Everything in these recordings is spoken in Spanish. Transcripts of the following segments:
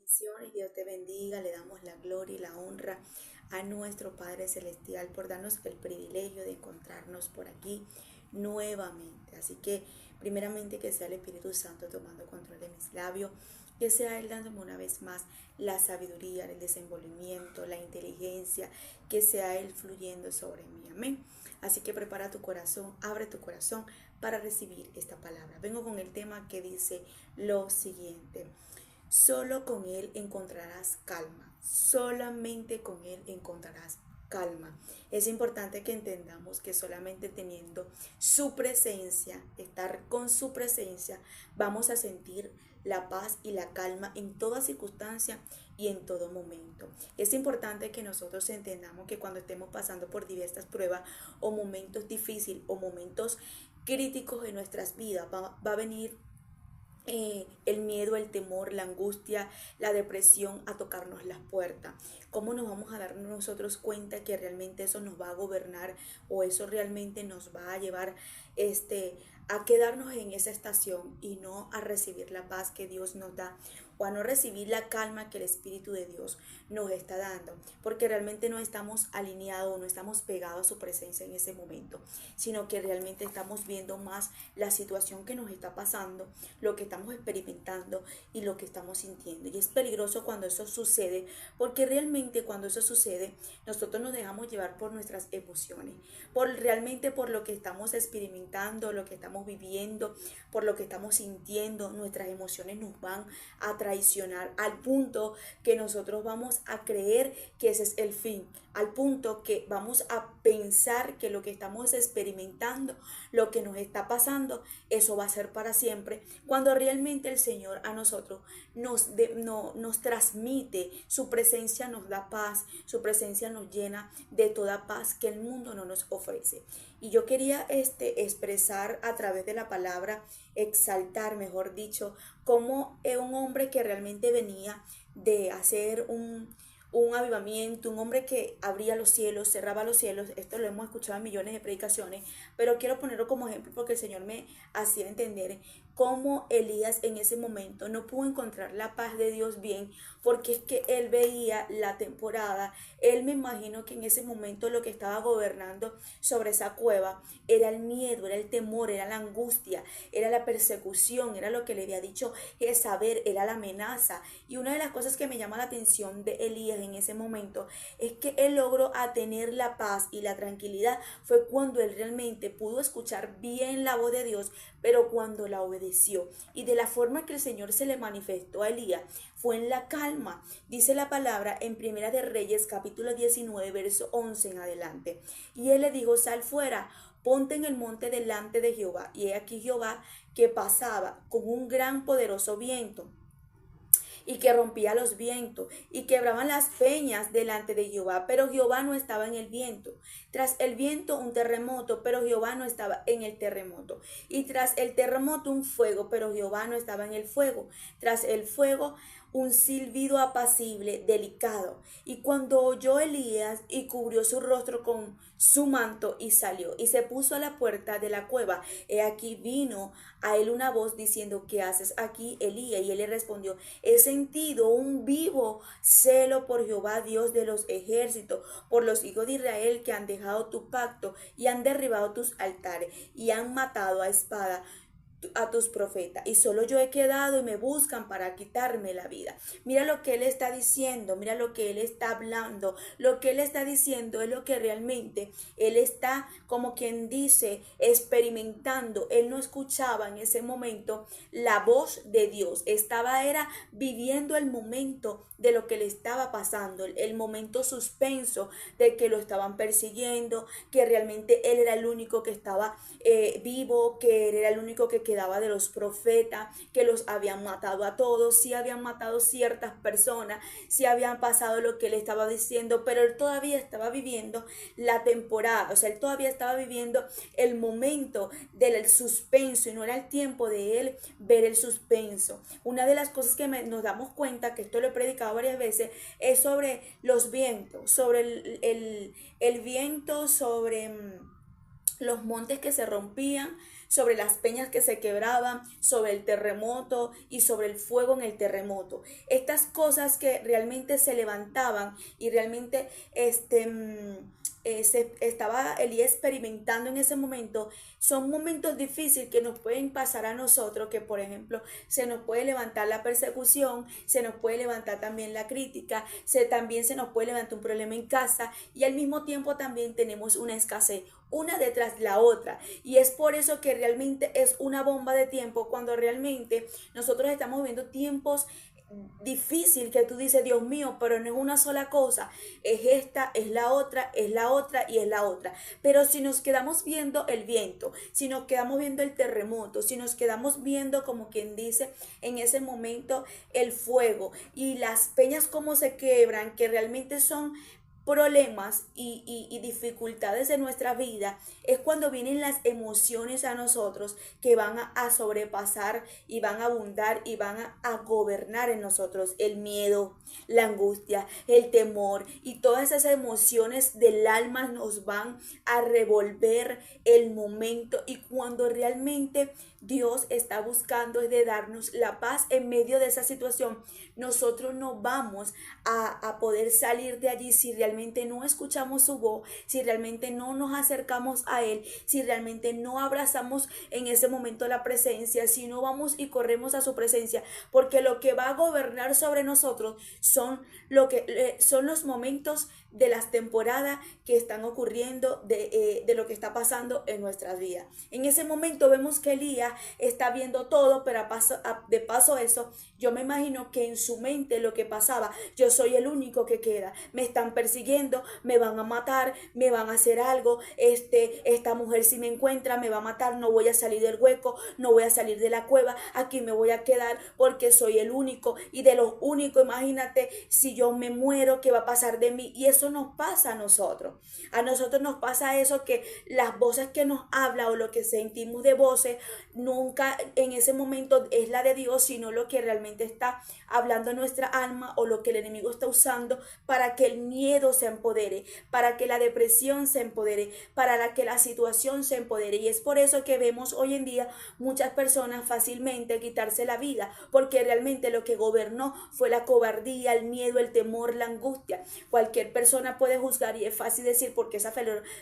Bendiciones, Dios te bendiga, le damos la gloria y la honra a nuestro Padre Celestial por darnos el privilegio de encontrarnos por aquí nuevamente. Así que primeramente que sea el Espíritu Santo tomando control de mis labios, que sea Él dándome una vez más la sabiduría, el desenvolvimiento, la inteligencia, que sea Él fluyendo sobre mí. Amén. Así que prepara tu corazón, abre tu corazón para recibir esta palabra. Vengo con el tema que dice lo siguiente. Solo con Él encontrarás calma. Solamente con Él encontrarás calma. Es importante que entendamos que solamente teniendo su presencia, estar con su presencia, vamos a sentir la paz y la calma en toda circunstancia y en todo momento. Es importante que nosotros entendamos que cuando estemos pasando por diversas pruebas o momentos difíciles o momentos críticos en nuestras vidas, va a venir el miedo, el temor, la angustia, la depresión a tocarnos las puertas. ¿Cómo nos vamos a dar nosotros cuenta que realmente eso nos va a gobernar o eso realmente nos va a llevar a quedarnos en esa estación y no a recibir la paz que Dios nos da o a no recibir la calma que el Espíritu de Dios nos está dando? Porque realmente no estamos alineados, no estamos pegados a su presencia en ese momento, sino que realmente estamos viendo más la situación que nos está pasando, lo que estamos experimentando y lo que estamos sintiendo. Y es peligroso cuando eso sucede, porque realmente cuando eso sucede, nosotros nos dejamos llevar por nuestras emociones, por lo que estamos experimentando, lo que estamos viviendo, por lo que estamos sintiendo. Nuestras emociones nos van a traicionar al punto que nosotros vamos a creer que ese es el fin, al punto que vamos a pensar que lo que estamos experimentando, lo que nos está pasando, eso va a ser para siempre, cuando realmente el Señor a nosotros nos transmite su presencia, nos da paz, su presencia nos llena de toda paz que el mundo no nos ofrece. Y yo quería expresar a través de la palabra, exaltar, mejor dicho, como un hombre que realmente venía de hacer un avivamiento, un hombre que abría los cielos, cerraba los cielos. Esto lo hemos escuchado en millones de predicaciones, pero quiero ponerlo como ejemplo porque el Señor me hacía entender cómo Elías en ese momento no pudo encontrar la paz de Dios bien, porque es que él veía la temporada. Él, me imagino que en ese momento lo que estaba gobernando sobre esa cueva era el miedo, era el temor, era la angustia, era la persecución, era lo que le había dicho Jezabel, era la amenaza. Y una de las cosas que me llama la atención de Elías en ese momento es que él logró tener la paz y la tranquilidad fue cuando él realmente pudo escuchar bien la voz de Dios, pero cuando la obedeció. Y de la forma que el Señor se le manifestó a Elías fue en la calma. Dice la palabra en Primera de Reyes capítulo 19 verso 11 en adelante. Y él le dijo: sal fuera, ponte en el monte delante de Jehová. Y he aquí Jehová que pasaba con un gran poderoso viento y que rompía los vientos y quebraban las peñas delante de Jehová, pero Jehová no estaba en el viento. Tras el viento un terremoto, pero Jehová no estaba en el terremoto. Y tras el terremoto un fuego, pero Jehová no estaba en el fuego. Tras el fuego un silbido apacible, delicado. Y cuando oyó Elías, y cubrió su rostro con su manto, y salió, y se puso a la puerta de la cueva. He aquí vino a él una voz diciendo: ¿qué haces aquí, Elías? Y él le respondió: he sentido un vivo celo por Jehová, Dios de los ejércitos, por los hijos de Israel, que han dejado tu pacto y han derribado tus altares y han matado a espada a tus profetas, y solo yo he quedado y me buscan para quitarme la vida. Mira lo que él está diciendo, mira lo que él está hablando, lo que él está diciendo es lo que realmente él está, como quien dice, experimentando. Él no escuchaba en ese momento la voz de Dios, era viviendo el momento de lo que le estaba pasando, el momento suspenso de que lo estaban persiguiendo, que realmente él era el único que estaba vivo, que él era el único que quedaba de los profetas, que los habían matado a todos. Sí habían matado ciertas personas, sí habían pasado lo que él estaba diciendo, pero él todavía estaba viviendo la temporada, o sea, él todavía estaba viviendo el momento del suspenso, y no era el tiempo de él ver el suspenso. Una de las cosas que nos damos cuenta, que esto lo he predicado varias veces, es sobre los vientos, sobre el viento, sobre los montes que se rompían, sobre las peñas que se quebraban, sobre el terremoto y sobre el fuego en el terremoto. Estas cosas que realmente se levantaban y realmente estaba Elías experimentando en ese momento, son momentos difíciles que nos pueden pasar a nosotros, que por ejemplo se nos puede levantar la persecución, se nos puede levantar también la crítica, también se nos puede levantar un problema en casa y al mismo tiempo también tenemos una escasez, una detrás de la otra. Y es por eso que realmente es una bomba de tiempo cuando realmente nosotros estamos viviendo tiempos difícil que tú dices, Dios mío, pero no es una sola cosa, es esta, es la otra, es la otra y es la otra. Pero si nos quedamos viendo el viento, si nos quedamos viendo el terremoto, si nos quedamos viendo, como quien dice, en ese momento el fuego y las peñas como se quebran, que realmente son problemas y dificultades de nuestra vida, es cuando vienen las emociones a nosotros que van a sobrepasar y van a abundar y van a gobernar en nosotros el miedo, la angustia, el temor y todas esas emociones del alma nos van a revolver el momento y cuando realmente Dios está buscando es de darnos la paz en medio de esa situación. Nosotros no vamos a poder salir de allí si realmente no escuchamos su voz, si realmente no nos acercamos a Él, si realmente no abrazamos en ese momento la presencia, si no vamos y corremos a su presencia, porque lo que va a gobernar sobre nosotros son los momentos de las temporadas que están ocurriendo, de lo que está pasando en nuestras vidas. En ese momento vemos que Elías está viendo todo, pero de paso eso, yo me imagino que en su mente lo que pasaba, yo soy el único que queda, me están persiguiendo, me van a matar, me van a hacer algo, esta mujer si me encuentra me va a matar, no voy a salir del hueco, no voy a salir de la cueva, aquí me voy a quedar porque soy el único y de los únicos, imagínate si yo me muero, ¿qué va a pasar de mí? Y eso nos pasa a nosotros nos pasa eso, que las voces que nos habla o lo que sentimos de voces nunca en ese momento es la de Dios, sino lo que realmente está hablando nuestra alma o lo que el enemigo está usando para que el miedo se empodere, para que la depresión se empodere, para que la situación se empodere. Y es por eso que vemos hoy en día muchas personas fácilmente quitarse la vida, porque realmente lo que gobernó fue la cobardía, el miedo, el temor, la angustia. Cualquier persona puede juzgar y es fácil decir porque esa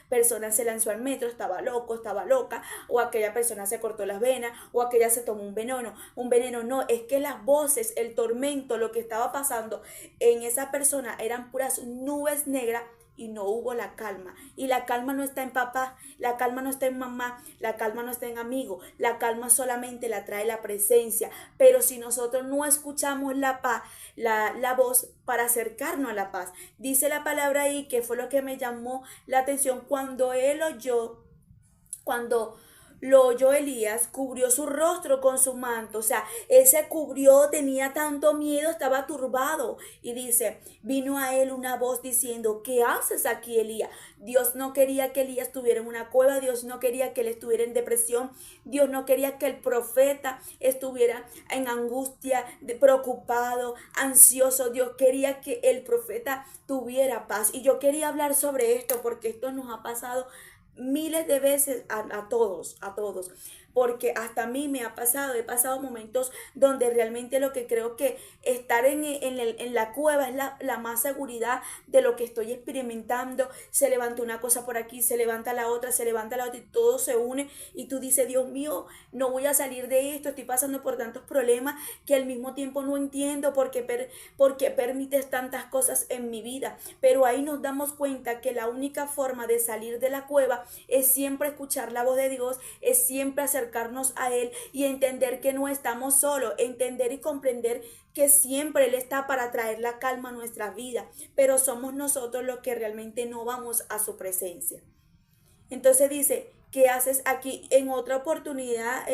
persona se lanzó al metro, estaba loco, estaba loca, o aquella persona se cortó las venas, o aquella se tomó un veneno, no, es que las voces, el tormento, lo que estaba pasando en esa persona eran puras nubes negras y no hubo la calma. Y la calma no está en papá, la calma no está en mamá, la calma no está en amigo, la calma solamente la trae la presencia. Pero si nosotros no escuchamos la paz, la voz para acercarnos a la paz, dice la palabra ahí, que fue lo que me llamó la atención cuando lo oyó Elías, cubrió su rostro con su manto, o sea, él se cubrió, tenía tanto miedo, estaba turbado, y dice, vino a él una voz diciendo, ¿qué haces aquí, Elías? Dios no quería que Elías estuviera en una cueva, Dios no quería que él estuviera en depresión, Dios no quería que el profeta estuviera en angustia, preocupado, ansioso. Dios quería que el profeta tuviera paz. Y yo quería hablar sobre esto porque esto nos ha pasado miles de veces a todos, porque hasta a mí me ha pasado, he pasado momentos donde realmente lo que creo que estar en la cueva es la más seguridad de lo que estoy experimentando. Se levanta una cosa por aquí, se levanta la otra, se levanta la otra y todo se une y tú dices, Dios mío, no voy a salir de esto, estoy pasando por tantos problemas que al mismo tiempo no entiendo por qué permites tantas cosas en mi vida. Pero ahí nos damos cuenta que la única forma de salir de la cueva es siempre escuchar la voz de Dios, es siempre acercarnos a Él y entender que no estamos solos, entender y comprender que siempre Él está para traer la calma a nuestra vida, pero somos nosotros los que realmente no vamos a su presencia. Entonces dice, ¿qué haces aquí? En otra oportunidad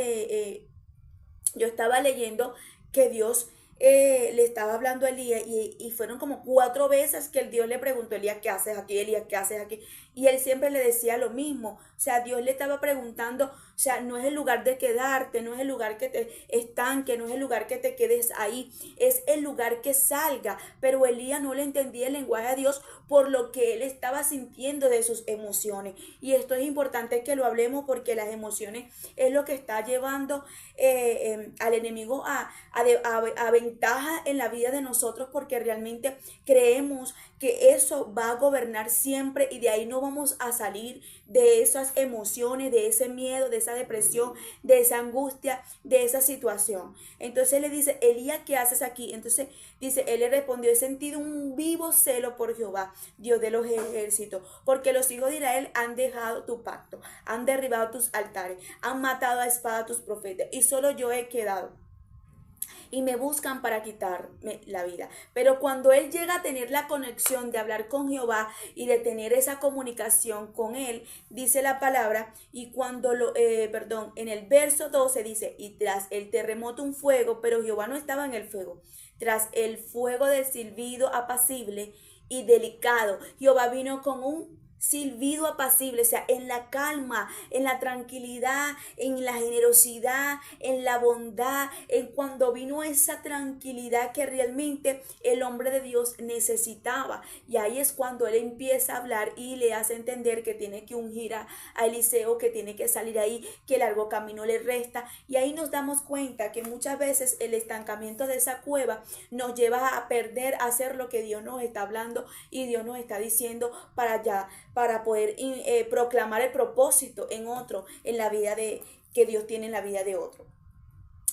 yo estaba leyendo que Dios le estaba hablando a Elías y fueron como 4 veces que el Dios le preguntó a Elías, ¿qué haces aquí, Elías? ¿Qué haces aquí? Y él siempre le decía lo mismo. O sea, Dios le estaba preguntando, o sea, no es el lugar de quedarte, no es el lugar que te estanque, no es el lugar que te quedes ahí, es el lugar que salga. Pero Elías no le entendía el lenguaje de Dios por lo que él estaba sintiendo de sus emociones. Y esto es importante que lo hablemos porque las emociones es lo que está llevando al enemigo a ventaja en la vida de nosotros, porque realmente creemos que eso va a gobernar siempre y de ahí no vamos a salir de esas emociones, de ese miedo, de esa depresión, de esa angustia, de esa situación. Entonces le dice, Elías, ¿qué haces aquí? Entonces dice, él le respondió, he sentido un vivo celo por Jehová, Dios de los ejércitos, porque los hijos de Israel han dejado tu pacto, han derribado tus altares, han matado a espada a tus profetas y solo yo he quedado y me buscan para quitarme la vida. Pero cuando él llega a tener la conexión de hablar con Jehová y de tener esa comunicación con él, dice la palabra, y cuando en el verso 12 dice, y tras el terremoto un fuego, pero Jehová no estaba en el fuego, tras el fuego del silbido apacible y delicado, Jehová vino con un silbido apacible, o sea, en la calma, en la tranquilidad, en la generosidad, en la bondad, en cuando vino esa tranquilidad que realmente el hombre de Dios necesitaba. Y ahí es cuando él empieza a hablar y le hace entender que tiene que ungir a Eliseo, que tiene que salir ahí, que el largo camino le resta. Y ahí nos damos cuenta que muchas veces el estancamiento de esa cueva nos lleva a perder, a hacer lo que Dios nos está hablando y Dios nos está diciendo para poder proclamar el propósito en otro, en la vida que Dios tiene en la vida de otro.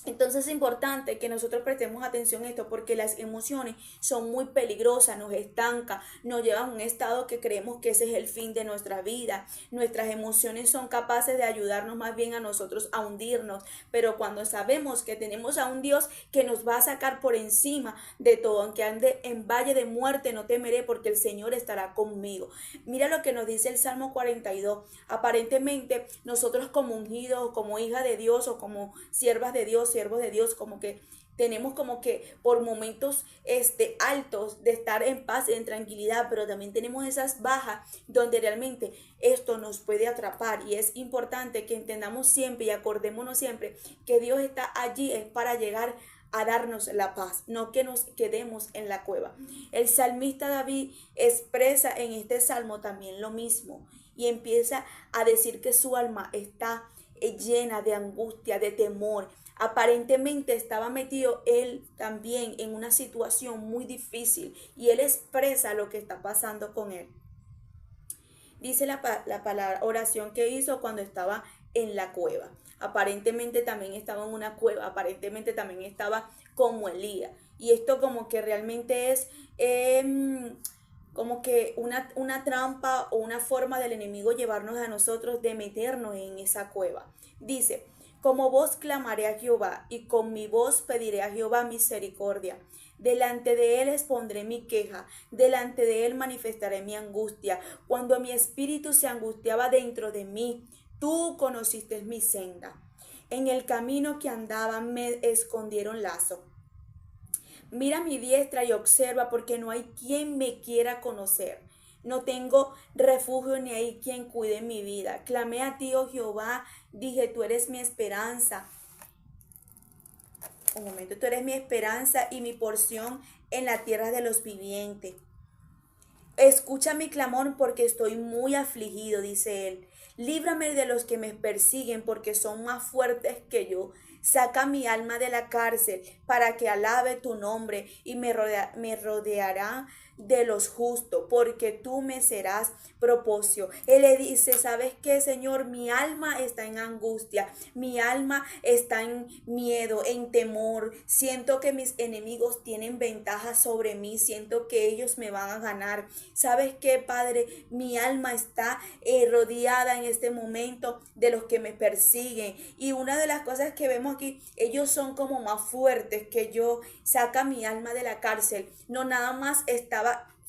Entonces es importante que nosotros prestemos atención a esto porque las emociones son muy peligrosas, nos estancan, nos llevan a un estado que creemos que ese es el fin de nuestra vida. Nuestras emociones son capaces de ayudarnos más bien a nosotros a hundirnos, pero cuando sabemos que tenemos a un Dios que nos va a sacar por encima de todo, aunque ande en valle de muerte, no temeré porque el Señor estará conmigo. Mira lo que nos dice el Salmo 42. Aparentemente nosotros como ungidos, como hijas de Dios o como siervas de Dios, siervos de Dios, como que tenemos como que por momentos altos de estar en paz, en tranquilidad, pero también tenemos esas bajas donde realmente esto nos puede atrapar. Y es importante que entendamos siempre y acordémonos siempre que Dios está allí es para llegar a darnos la paz, no que nos quedemos en la cueva. El salmista David expresa en este salmo también lo mismo y empieza a decir que su alma está llena de angustia, de temor. Aparentemente estaba metido él también en una situación muy difícil y él expresa lo que está pasando con él. Dice la palabra oración que hizo cuando estaba en la cueva. Aparentemente también estaba en una cueva, aparentemente también estaba como Elías. Y esto como que realmente es como que una trampa o una forma del enemigo llevarnos a nosotros de meternos en esa cueva. Dice, como voz clamaré a Jehová y con mi voz pediré a Jehová misericordia. Delante de él expondré mi queja, delante de él manifestaré mi angustia. Cuando mi espíritu se angustiaba dentro de mí, tú conociste mi senda. En el camino que andaba me escondieron lazo. Mira mi diestra y observa, porque no hay quien me quiera conocer. No tengo refugio ni hay quien cuide mi vida. Clamé a ti, oh Jehová, dije, tú eres mi esperanza. Un momento, tú eres mi esperanza y mi porción en la tierra de los vivientes. Escucha mi clamor porque estoy muy afligido, dice él. Líbrame de los que me persiguen porque son más fuertes que yo. Saca mi alma de la cárcel para que alabe tu nombre y me rodeará de los justos, porque tú me serás propósito. Él le dice, ¿sabes qué, Señor? Mi alma está en angustia, mi alma está en miedo, en temor. Siento que mis enemigos tienen ventaja sobre mí, siento que ellos me van a ganar. ¿Sabes qué, Padre? Mi alma está rodeada en este momento de los que me persiguen. Y una de las cosas que vemos aquí, ellos son como más fuertes que yo. Saca mi alma de la cárcel. No nada más estaba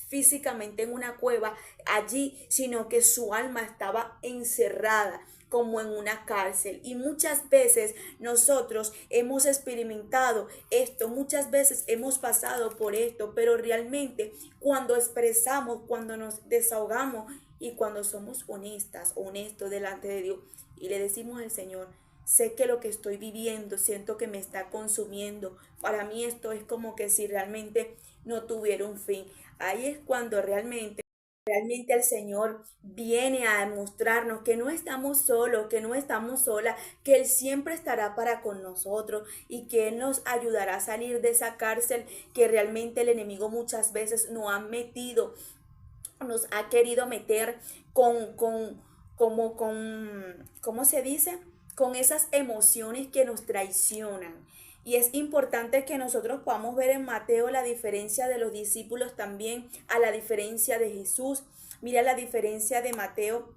físicamente en una cueva allí, sino que su alma estaba encerrada. como en una cárcel. Y muchas veces nosotros hemos experimentado esto, muchas veces hemos pasado por esto, pero realmente cuando expresamos, cuando nos desahogamos y cuando somos honestos delante de Dios y le decimos al Señor, sé que lo que estoy viviendo, siento que me está consumiendo. Para mí esto es como que si realmente no tuviera un fin. Ahí es cuando realmente el Señor viene a demostrarnos que no estamos solos, que no estamos solas, que Él siempre estará para con nosotros y que Él nos ayudará a salir de esa cárcel que realmente el enemigo muchas veces nos ha querido meter ¿cómo se dice? Con esas emociones que nos traicionan. Y es importante que nosotros podamos ver en Mateo la diferencia de los discípulos también a la diferencia de Jesús. Mira la diferencia de Mateo,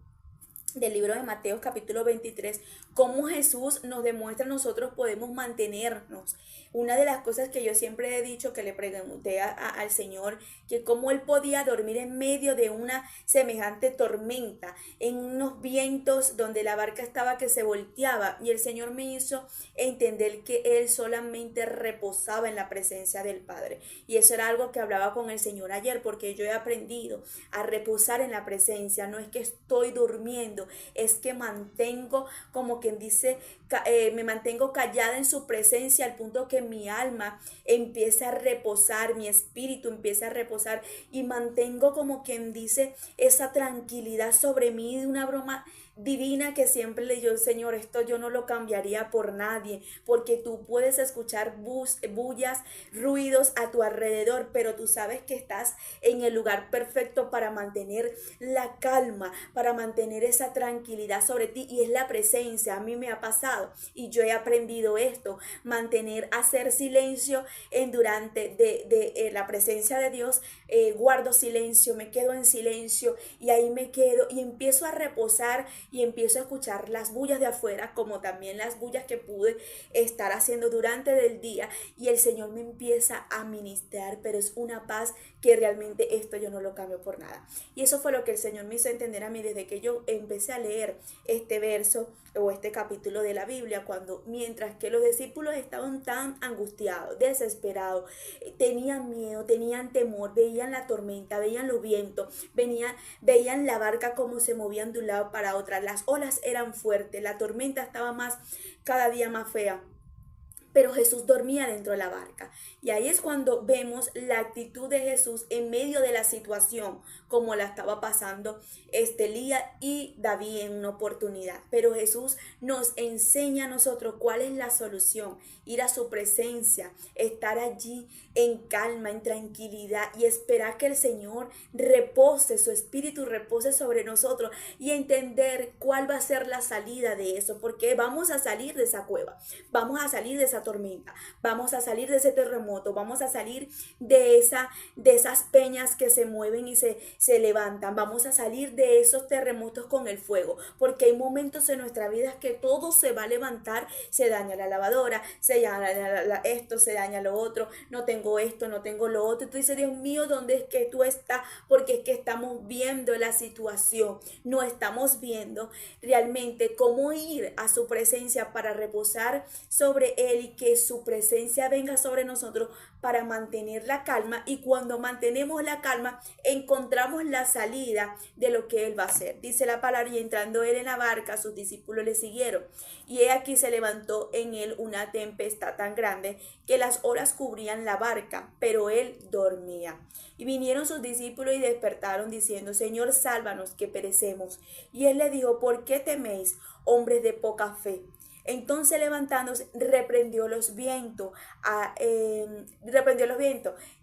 del libro de Mateo capítulo 23, cómo Jesús nos demuestra nosotros podemos mantenernos. Una de las cosas que yo siempre he dicho, que le pregunté al Señor, que cómo Él podía dormir en medio de una semejante tormenta, en unos vientos donde la barca estaba que se volteaba, y el Señor me hizo entender que Él solamente reposaba en la presencia del Padre. Y eso era algo que hablaba con el Señor ayer, porque yo he aprendido a reposar en la presencia. No es que estoy durmiendo, es que mantengo, como quien dice, me mantengo callada en su presencia al punto que mi alma empieza a reposar, mi espíritu empieza a reposar y mantengo, como quien dice, esa tranquilidad sobre mí, de una broma divina que siempre le digo, Señor, esto yo no lo cambiaría por nadie, porque tú puedes escuchar bullas, ruidos a tu alrededor, pero tú sabes que estás en el lugar perfecto para mantener la calma, para mantener esa tranquilidad sobre ti, y es la presencia. A mí me ha pasado y yo he aprendido esto, hacer silencio durante la presencia de Dios. Guardo silencio, me quedo en silencio y ahí me quedo y empiezo a reposar y empiezo a escuchar las bullas de afuera, como también las bullas que pude estar haciendo durante el día, y el Señor me empieza a ministrar, pero es una paz que realmente esto yo no lo cambio por nada. Y eso fue lo que el Señor me hizo entender a mí desde que yo empecé a leer este verso o este capítulo de la Biblia, mientras que los discípulos estaban tan angustiados, desesperados, tenían miedo, tenían temor, veían la tormenta, veían los vientos, veían la barca como se movían de un lado para otro, las olas eran fuertes, la tormenta estaba cada día más fea. Pero Jesús dormía dentro de la barca. Y ahí es cuando vemos la actitud de Jesús en medio de la situación, como la estaba pasando Elías y David en una oportunidad. Pero Jesús nos enseña a nosotros cuál es la solución: ir a su presencia, estar allí en calma, en tranquilidad, y esperar que el Señor repose, su espíritu repose sobre nosotros, y entender cuál va a ser la salida de eso, porque vamos a salir de esa cueva, vamos a salir de esa tormenta, vamos a salir de ese terremoto, vamos a salir de esas peñas que se mueven y se levantan, vamos a salir de esos terremotos con el fuego, porque hay momentos en nuestra vida que todo se va a levantar, se daña la lavadora, se daña esto, se daña lo otro, no tengo esto, no tengo lo otro, y tú dices, Dios mío, ¿dónde es que tú estás? Porque es que estamos viendo la situación, no estamos viendo realmente cómo ir a su presencia para reposar sobre Él, y que su presencia venga sobre nosotros para mantener la calma, y cuando mantenemos la calma encontramos la salida de lo que Él va a hacer. Dice la palabra, y entrando Él en la barca, sus discípulos le siguieron, y he aquí se levantó en él una tempestad tan grande que las olas cubrían la barca, pero Él dormía. Y vinieron sus discípulos y despertaron diciendo, Señor, sálvanos que perecemos. Y Él le dijo, ¿por qué teméis, hombres de poca fe? Entonces levantándose reprendió los vientos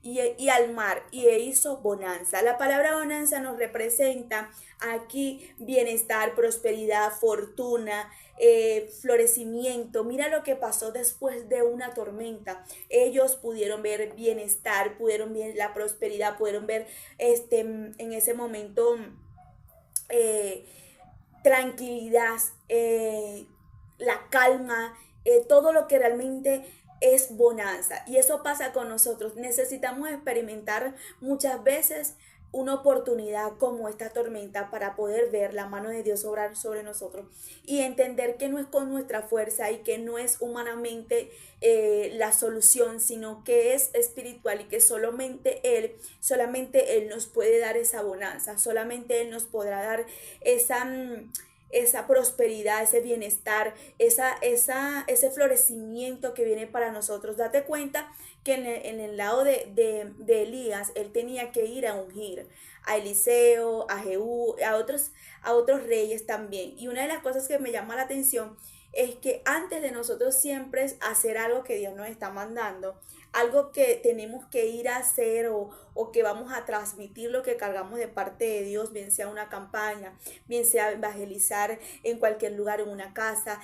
y al mar, y hizo bonanza. La palabra bonanza nos representa aquí bienestar, prosperidad, fortuna, florecimiento. Mira lo que pasó después de una tormenta. Ellos pudieron ver bienestar, pudieron ver la prosperidad, pudieron ver en ese momento tranquilidad, la calma, todo lo que realmente es bonanza. Y eso pasa con nosotros. Necesitamos experimentar muchas veces una oportunidad como esta tormenta para poder ver la mano de Dios obrar sobre nosotros y entender que no es con nuestra fuerza y que no es humanamente la solución, sino que es espiritual y que solamente Él nos puede dar esa bonanza, solamente Él nos podrá dar esa prosperidad, ese bienestar, ese florecimiento que viene para nosotros. Date cuenta que en el lado de Elías, él tenía que ir a ungir a Eliseo, a Jehú, a otros reyes también. Y una de las cosas que me llama la atención es que antes de nosotros siempre hacer algo que Dios nos está mandando, algo que tenemos que ir a hacer o que vamos a transmitir lo que cargamos de parte de Dios, bien sea una campaña, bien sea evangelizar en cualquier lugar, en una casa,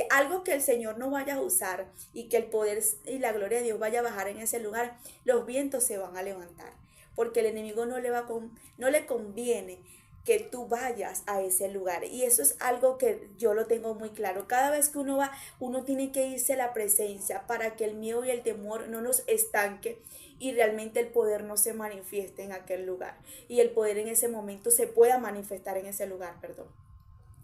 algo que el Señor no vaya a usar y que el poder y la gloria de Dios vaya a bajar en ese lugar, los vientos se van a levantar, porque el enemigo no le conviene que tú vayas a ese lugar. Y eso es algo que yo lo tengo muy claro. Cada vez que uno va, uno tiene que irse a la presencia para que el miedo y el temor no nos estanque y realmente el poder no se manifieste en aquel lugar. Y el poder en ese momento se pueda manifestar en ese lugar, perdón.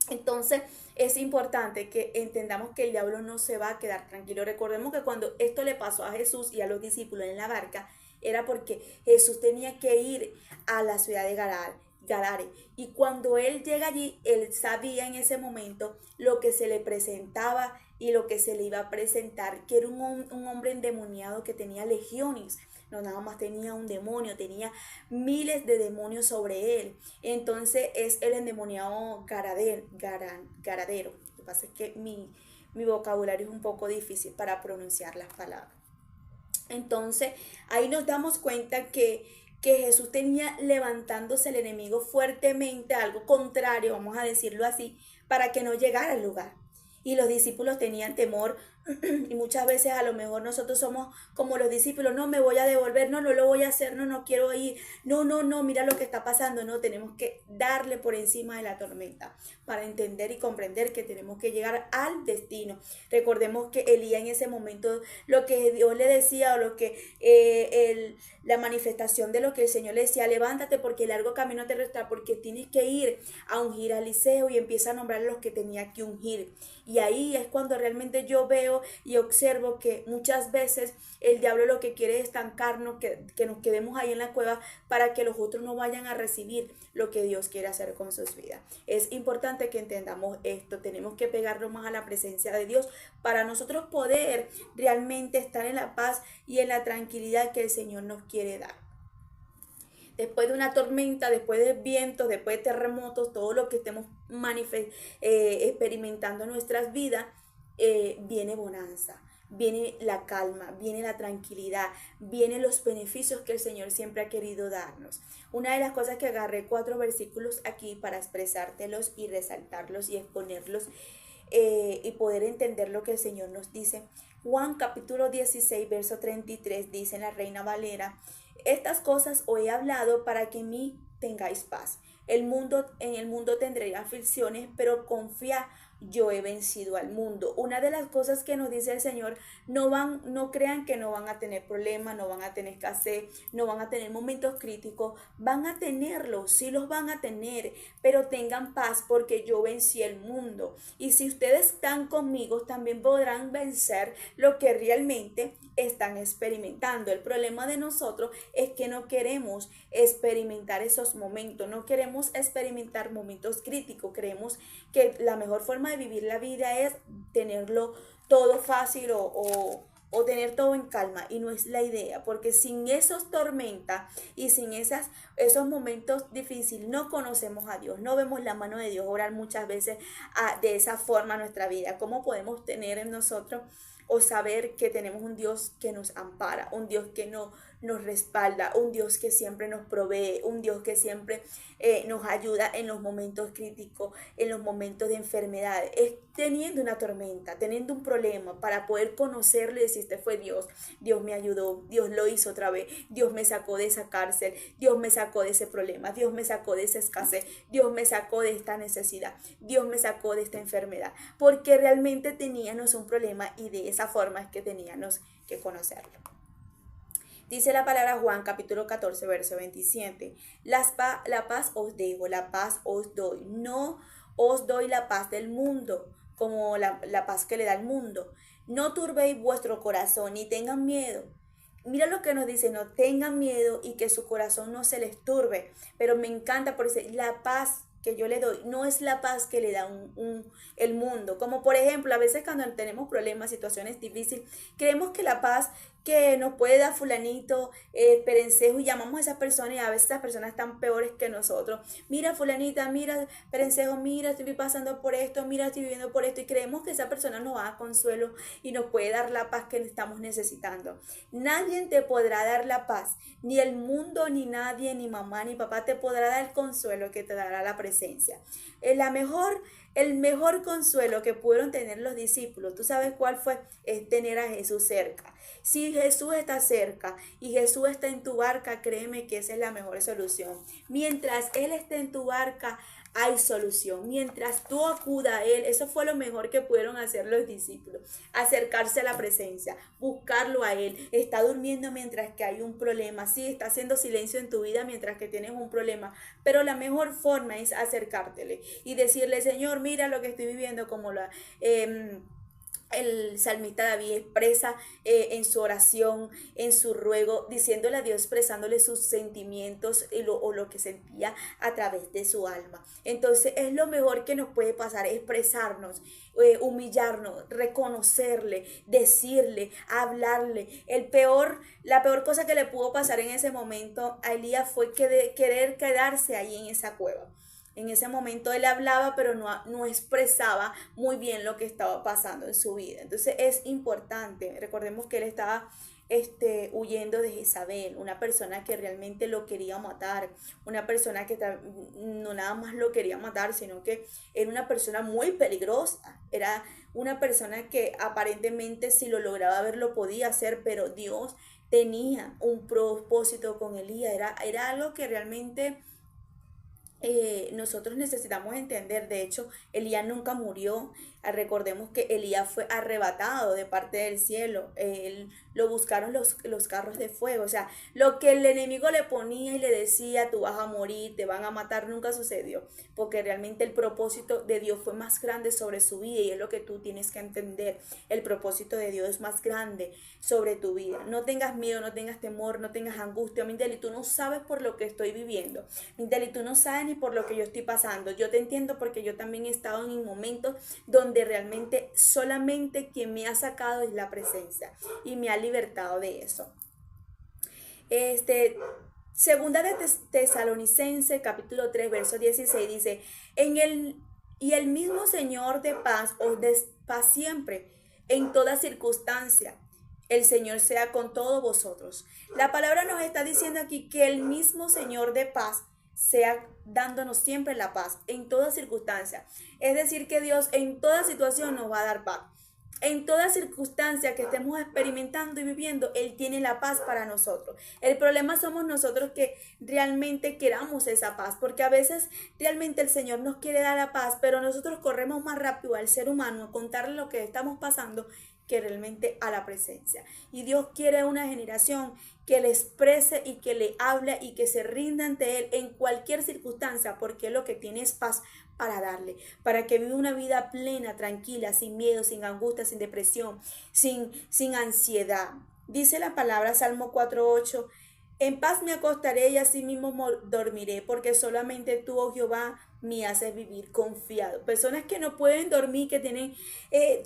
Entonces es importante que entendamos que el diablo no se va a quedar tranquilo. Recordemos que cuando esto le pasó a Jesús y a los discípulos en la barca, era porque Jesús tenía que ir a la ciudad de Gadare. Y cuando él llega allí, él sabía en ese momento lo que se le presentaba y lo que se le iba a presentar, que era un hombre endemoniado que tenía legiones. No nada más tenía un demonio, tenía miles de demonios sobre él. Entonces es el endemoniado Garadero. Lo que pasa es que mi vocabulario es un poco difícil para pronunciar las palabras. Entonces ahí nos damos cuenta que Jesús tenía levantándose el enemigo fuertemente, algo contrario, vamos a decirlo así, para que no llegara al lugar. Y los discípulos tenían temor y muchas veces a lo mejor nosotros somos como los discípulos, no me voy a devolver, no lo voy a hacer, no quiero ir, no, mira lo que está pasando, no, tenemos que darle por encima de la tormenta para entender y comprender que tenemos que llegar al destino. Recordemos que Elías en ese momento, lo que Dios le decía o lo que la manifestación de lo que el Señor le decía, levántate porque el largo camino te resta, porque tienes que ir a ungir a Eliseo, y empieza a nombrar a los que tenía que ungir. Y ahí es cuando realmente yo veo y observo que muchas veces el diablo lo que quiere es estancarnos, que nos quedemos ahí en la cueva para que los otros no vayan a recibir lo que Dios quiere hacer con sus vidas. Es importante que entendamos esto, tenemos que pegarnos más a la presencia de Dios para nosotros poder realmente estar en la paz y en la tranquilidad que el Señor nos quiere dar. Después de una tormenta, después de vientos, después de terremotos, todo lo que estemos experimentando en nuestras vidas, viene bonanza, viene la calma, viene la tranquilidad, vienen los beneficios que el Señor siempre ha querido darnos. Una de las cosas que agarré 4 versículos aquí para expresártelos y resaltarlos y exponerlos y poder entender lo que el Señor nos dice. Juan capítulo 16, verso 33 dice en la Reina Valera: estas cosas os he hablado para que en mí tengáis paz. En el mundo tendréis aflicciones, pero confía, yo he vencido al mundo. Una de las cosas que nos dice el Señor, no crean que no van a tener problemas, no van a tener escasez, no van a tener momentos críticos, van a tenerlos, sí los van a tener, pero tengan paz porque yo vencí el mundo. Y si ustedes están conmigo, también podrán vencer lo que realmente están experimentando. El problema de nosotros es que no queremos experimentar esos momentos, no queremos experimentar momentos críticos, creemos que la mejor forma de vivir la vida es tenerlo todo fácil o tener todo en calma, y no es la idea, porque sin esos tormentas y sin esos momentos difíciles no conocemos a Dios, no vemos la mano de Dios orar muchas veces de esa forma en nuestra vida. ¿Cómo podemos tener en nosotros o saber que tenemos un Dios que nos ampara, un Dios que nos respalda, un Dios que siempre nos provee, un Dios que siempre nos ayuda en los momentos críticos, en los momentos de enfermedad? Es teniendo una tormenta, teniendo un problema, para poder conocerlo y decir, este fue Dios, Dios me ayudó, Dios lo hizo otra vez, Dios me sacó de esa cárcel, Dios me sacó de ese problema, Dios me sacó de esa escasez, Dios me sacó de esta necesidad, Dios me sacó de esta enfermedad, porque realmente teníamos un problema y de esa forma es que teníamos que conocerlo. Dice la palabra Juan capítulo 14, verso 27. La paz os dejo, la paz os doy. No os doy la paz del mundo, como la paz que le da el mundo. No turbéis vuestro corazón, ni tengan miedo. Mira lo que nos dice, no tengan miedo y que su corazón no se les turbe. Pero me encanta porque la paz que yo le doy no es la paz que le da el mundo. Como por ejemplo, a veces cuando tenemos problemas, situaciones difíciles, creemos que la paz que nos puede dar fulanito, perencejo, y llamamos a esas personas y a veces esas personas están peores que nosotros. Mira fulanita, mira perencejo, mira estoy pasando por esto, mira estoy viviendo por esto, y creemos que esa persona nos va a dar consuelo y nos puede dar la paz que estamos necesitando. Nadie te podrá dar la paz, ni el mundo, ni nadie, ni mamá, ni papá te podrá dar el consuelo que te dará la presencia. El mejor consuelo que pudieron tener los discípulos, ¿tú sabes cuál fue? Es tener a Jesús cerca. Si Jesús está cerca y Jesús está en tu barca, créeme que esa es la mejor solución. Mientras Él esté en tu barca, hay solución. Mientras tú acudas a Él, eso fue lo mejor que pudieron hacer los discípulos. Acercarse a la presencia, buscarlo a Él. Está durmiendo mientras que hay un problema. Sí, está haciendo silencio en tu vida mientras que tienes un problema. Pero la mejor forma es acercártele y decirle, Señor, mira lo que estoy viviendo, como el salmista David expresa en su oración, en su ruego, diciéndole a Dios, expresándole sus sentimientos o lo que sentía a través de su alma. Entonces es lo mejor que nos puede pasar, expresarnos, humillarnos, reconocerle, decirle, hablarle. La peor cosa que le pudo pasar en ese momento a Elías fue querer quedarse ahí en esa cueva. En ese momento él hablaba, pero no expresaba muy bien lo que estaba pasando en su vida. Entonces es importante, recordemos que él estaba huyendo de Jezabel, una persona que realmente lo quería matar, una persona que no nada más lo quería matar, sino que era una persona muy peligrosa, era una persona que aparentemente si lo lograba ver lo podía hacer, pero Dios tenía un propósito con Elías, era algo que realmente nosotros necesitamos entender. De hecho, Elías nunca murió. Recordemos que Elías fue arrebatado de parte del cielo. Él lo buscaron los carros de fuego. O sea, lo que el enemigo le ponía y le decía, tú vas a morir, te van a matar, nunca sucedió. Porque realmente el propósito de Dios fue más grande sobre su vida, y es lo que tú tienes que entender. El propósito de Dios es más grande sobre tu vida. No tengas miedo, no tengas temor, no tengas angustia. Mindeli, tú no sabes por lo que estoy viviendo. Mindeli, tú no sabes ni por lo que yo estoy pasando. Yo te entiendo porque yo también he estado en momentos donde realmente solamente quien me ha sacado es la presencia y me ha libertado de eso. Segunda de Tesalonicenses capítulo 3 verso 16 dice, y el mismo Señor de paz os dé paz siempre, en toda circunstancia. El Señor sea con todos vosotros. La palabra nos está diciendo aquí que el mismo Señor de paz sea dándonos siempre la paz en toda circunstancia. Es decir, que Dios en toda situación nos va a dar paz. En toda circunstancia que estemos experimentando y viviendo, Él tiene la paz para nosotros. El problema somos nosotros que realmente queramos esa paz, porque a veces realmente el Señor nos quiere dar la paz, pero nosotros corremos más rápido al ser humano a contarle lo que estamos pasando que realmente a la presencia. Y Dios quiere una generación que le exprese y que le hable y que se rinda ante Él en cualquier circunstancia, porque lo que tiene es paz para darle, para que viva una vida plena, tranquila, sin miedo, sin angustia, sin depresión, sin ansiedad. Dice la palabra Salmo 4:8, en paz me acostaré y así mismo dormiré, porque solamente tú, oh Jehová, me haces vivir confiado. Personas que no pueden dormir, que tienen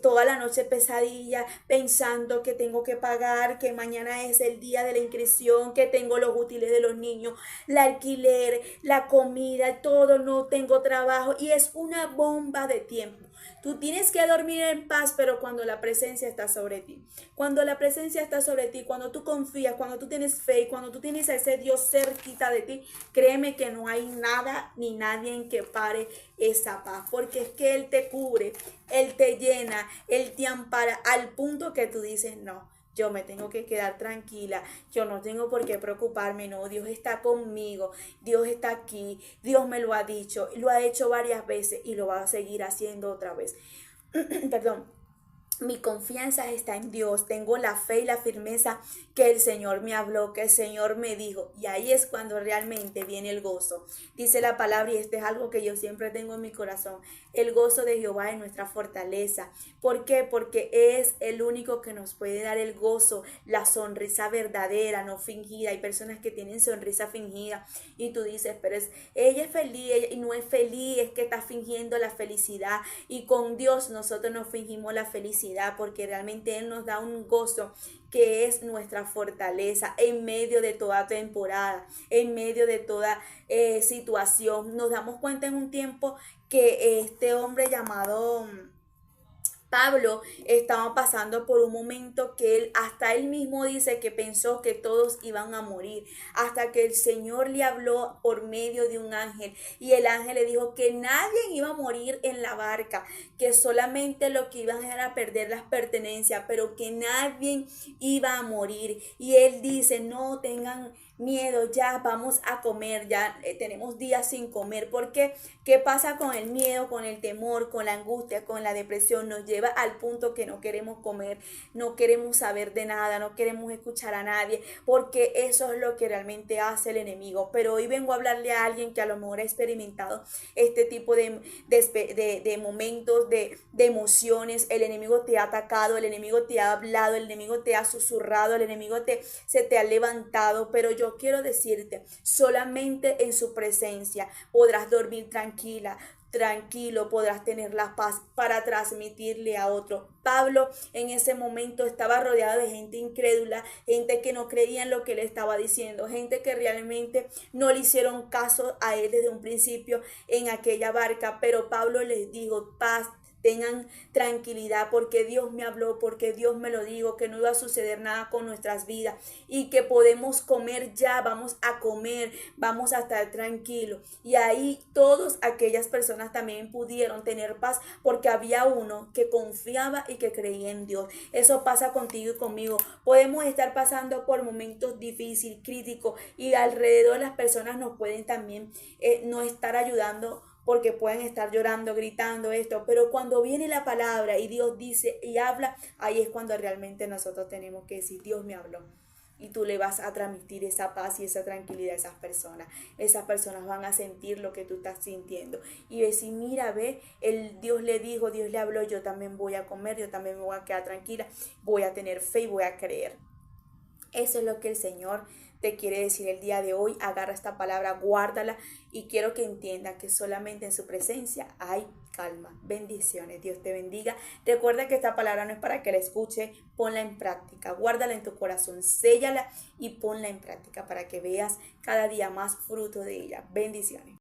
toda la noche pesadilla, pensando que tengo que pagar, que mañana es el día de la inscripción, que tengo los útiles de los niños, el alquiler, la comida, todo, no tengo trabajo, y es una bomba de tiempo. Tú tienes que dormir en paz, pero cuando la presencia está sobre ti. Cuando la presencia está sobre ti, cuando tú confías, cuando tú tienes fe y cuando tú tienes a ese Dios cerquita de ti, créeme que no hay nada ni nadie en que pare esa paz. Porque es que Él te cubre, Él te llena, Él te ampara al punto que tú dices, no, yo me tengo que quedar tranquila, yo no tengo por qué preocuparme, no, Dios está conmigo, Dios está aquí, Dios me lo ha dicho, lo ha hecho varias veces y lo va a seguir haciendo otra vez. Perdón. Mi confianza está en Dios. Tengo la fe y la firmeza que el Señor me habló, que el Señor me dijo. Y ahí es cuando realmente viene el gozo. Dice la palabra, y esto es algo que yo siempre tengo en mi corazón. El gozo de Jehová es nuestra fortaleza. ¿Por qué? Porque es el único que nos puede dar el gozo, la sonrisa verdadera, no fingida. Hay personas que tienen sonrisa fingida y tú dices, pero ella es feliz y no es feliz, es que está fingiendo la felicidad. Y con Dios nosotros no fingimos la felicidad, porque realmente Él nos da un gozo que es nuestra fortaleza en medio de toda temporada, en medio de toda situación. Nos damos cuenta en un tiempo que este hombre llamado Pablo estaba pasando por un momento que hasta él mismo dice que pensó que todos iban a morir, hasta que el Señor le habló por medio de un ángel, y el ángel le dijo que nadie iba a morir en la barca, que solamente lo que iban era a perder las pertenencias, pero que nadie iba a morir. Y él dice, no tengan miedo, ya vamos a comer, ya tenemos días sin comer. Porque ¿qué pasa con el miedo, con el temor, con la angustia, con la depresión? Nos lleva al punto que no queremos comer, no queremos saber de nada, no queremos escuchar a nadie, porque eso es lo que realmente hace el enemigo. Pero hoy vengo a hablarle a alguien que a lo mejor ha experimentado este tipo de momentos, de emociones. El enemigo te ha atacado, el enemigo te ha hablado, el enemigo te ha susurrado, el enemigo se te ha levantado, pero yo quiero decirte, solamente en su presencia podrás dormir tranquilo, podrás tener la paz para transmitirle a otro. Pablo en ese momento estaba rodeado de gente incrédula, gente que no creía en lo que le estaba diciendo, gente que realmente no le hicieron caso a él desde un principio en aquella barca, pero Pablo les dijo, paz, tengan tranquilidad, porque Dios me habló, porque Dios me lo dijo, que no iba a suceder nada con nuestras vidas y que podemos comer ya, vamos a comer, vamos a estar tranquilos. Y ahí todas aquellas personas también pudieron tener paz, porque había uno que confiaba y que creía en Dios. Eso pasa contigo y conmigo. Podemos estar pasando por momentos difíciles, críticos, y alrededor las personas nos pueden también no estar ayudando, porque pueden estar llorando, gritando esto, pero cuando viene la palabra y Dios dice y habla, ahí es cuando realmente nosotros tenemos que decir, Dios me habló. Y tú le vas a transmitir esa paz y esa tranquilidad a esas personas. Esas personas van a sentir lo que tú estás sintiendo. Y decir, mira, ve, Dios le dijo, Dios le habló, yo también voy a comer, yo también me voy a quedar tranquila, voy a tener fe y voy a creer. Eso es lo que el Señor te quiere decir el día de hoy. Agarra esta palabra, guárdala, y quiero que entienda que solamente en su presencia hay calma. Bendiciones, Dios te bendiga. Recuerda que esta palabra no es para que la escuche, ponla en práctica, guárdala en tu corazón, séllala y ponla en práctica para que veas cada día más fruto de ella. Bendiciones.